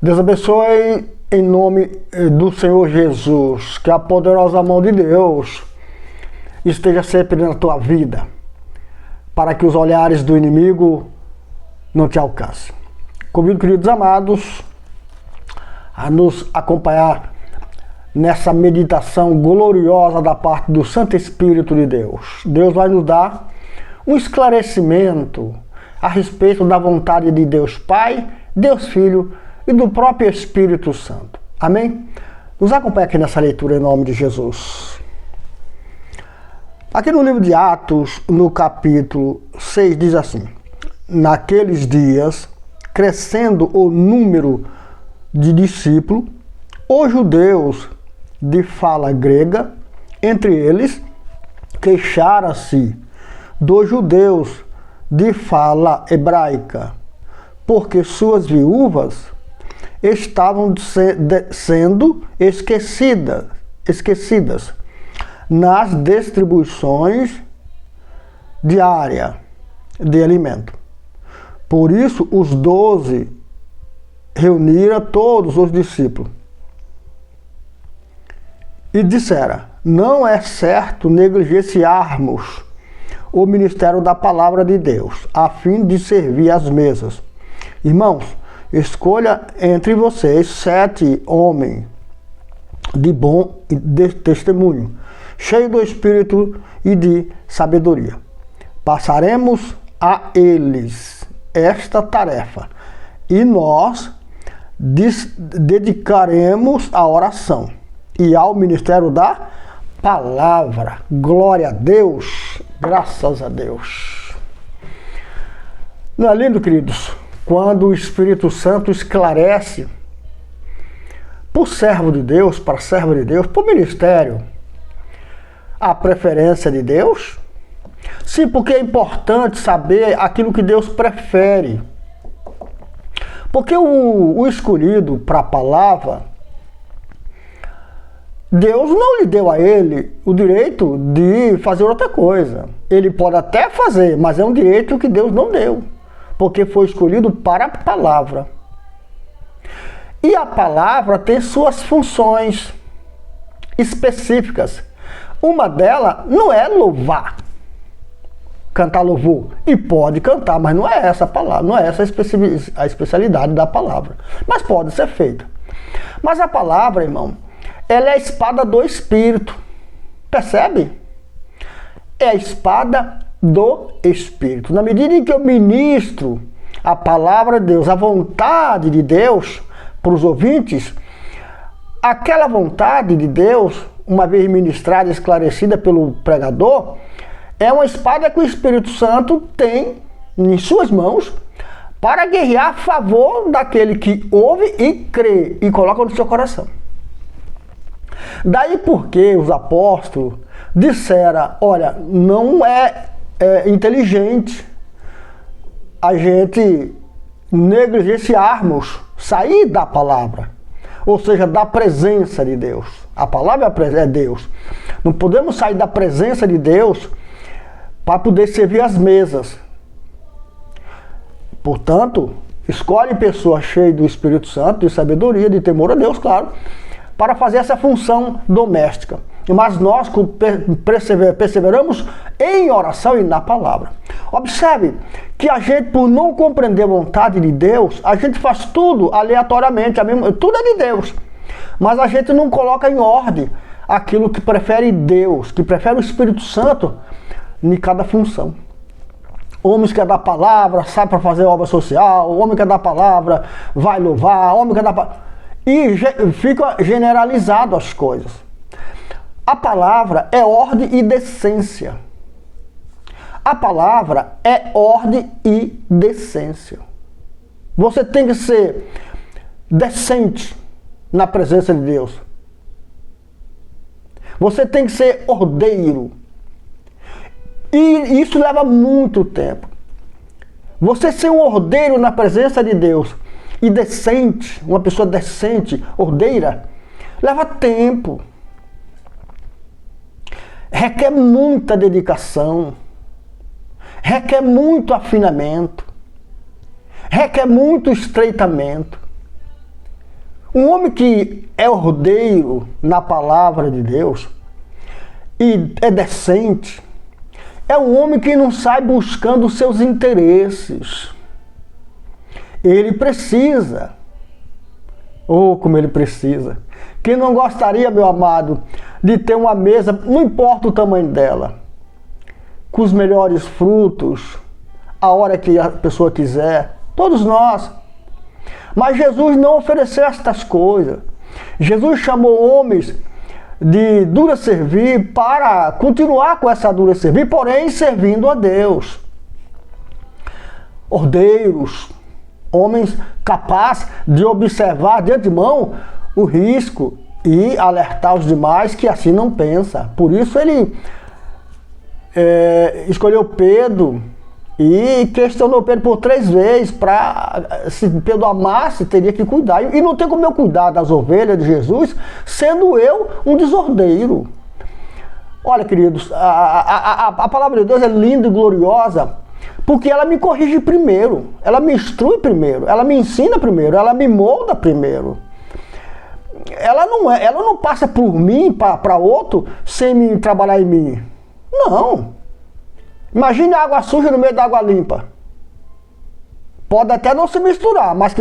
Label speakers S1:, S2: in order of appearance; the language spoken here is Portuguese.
S1: Deus abençoe em nome do Senhor Jesus, que a poderosa mão de Deus esteja sempre na tua vida, para que os olhares do inimigo não te alcancem. Convido, queridos amados, a nos acompanhar nessa meditação gloriosa da parte do Santo Espírito de Deus. Deus vai nos dar um esclarecimento a respeito da vontade de Deus Pai, Deus Filho e do próprio Espírito Santo. Amém? Nos acompanhe aqui nessa leitura em nome de Jesus. Aqui no livro de Atos, no capítulo 6, diz assim: naqueles dias, crescendo o número de discípulos, os judeus de fala grega, entre eles, queixaram-se dos judeus de fala hebraica, porque suas viúvas estavam sendo esquecidas nas distribuições diárias de alimento. Por isso, os 12 reuniram todos os discípulos e disseram: não é certo negligenciarmos o ministério da palavra de Deus, a fim de servir às mesas. Irmãos, escolha entre vocês 7 homens de bom testemunho, cheios do Espírito e de sabedoria. Passaremos a eles esta tarefa e nós dedicaremos à oração e ao ministério da palavra. Glória a Deus, graças a Deus. Não é lindo, queridos, quando o Espírito Santo esclarece para o servo de Deus, para a serva de Deus, para o ministério, a preferência de Deus? Sim, porque é importante saber aquilo que Deus prefere. Porque o escolhido para a palavra, Deus não lhe deu a ele o direito de fazer outra coisa. Ele pode até fazer, mas é um direito que Deus não deu, porque foi escolhido para a palavra. E a palavra tem suas funções específicas. Uma delas não é louvar, cantar louvor. E pode cantar, mas não é essa a palavra, não é essa a especialidade da palavra. Mas pode ser feita. Mas a palavra, irmão, ela é a espada do Espírito. Percebe? É a espada do Espírito. Na medida em que eu ministro a palavra de Deus, a vontade de Deus para os ouvintes, aquela vontade de Deus, uma vez ministrada e esclarecida pelo pregador, é uma espada que o Espírito Santo tem em suas mãos para guerrear a favor daquele que ouve e crê e coloca no seu coração. Daí porque os apóstolos disseram: olha, não é inteligente a gente negligenciarmos, sair da palavra, ou seja, da presença de Deus. A palavra é Deus. Não podemos sair da presença de Deus para poder servir as mesas. Portanto, escolhe pessoas cheias do Espírito Santo, de sabedoria, de temor a Deus, claro, para fazer essa função doméstica. Mas nós perseveramos em oração e na palavra. Observe que a gente, por não compreender a vontade de Deus, a gente faz tudo aleatoriamente, tudo é de Deus. Mas a gente não coloca em ordem aquilo que prefere Deus, que prefere o Espírito Santo em cada função. Homens que é da palavra, sai para fazer obra social, homem que é da palavra, vai louvar, homem que é da palavra. E fica generalizado as coisas. A palavra é ordem e decência. A palavra é ordem e decência. Você tem que ser decente na presença de Deus. Você tem que ser ordeiro. E isso leva muito tempo. Você ser um ordeiro na presença de Deus e decente, uma pessoa decente, ordeira, leva tempo. Requer muita dedicação. Requer muito afinamento. Requer muito estreitamento. Um homem que é ordeiro na palavra de Deus e é decente, é um homem que não sai buscando os seus interesses. Ele precisa. Oh, como ele precisa. Quem não gostaria, meu amado, de ter uma mesa, não importa o tamanho dela, com os melhores frutos, a hora que a pessoa quiser, todos nós. Mas Jesus não ofereceu estas coisas. Jesus chamou homens de dura servir para continuar com essa dura servir, porém servindo a Deus. Ordeiros, homens capazes de observar de antemão o risco e alertar os demais que assim não pensa. Por isso ele escolheu Pedro e questionou Pedro por 3 vezes para, se Pedro amasse, teria que cuidar. E não tem como eu cuidar das ovelhas de Jesus, sendo eu um desordeiro. Olha, queridos, a palavra de Deus é linda e gloriosa, porque ela me corrige primeiro, ela me instrui primeiro, ela me ensina primeiro, ela me molda primeiro. Ela não passa por mim para outro sem me trabalhar em mim. Não. Imagine a água suja no meio da água limpa. Pode até não se misturar, mas que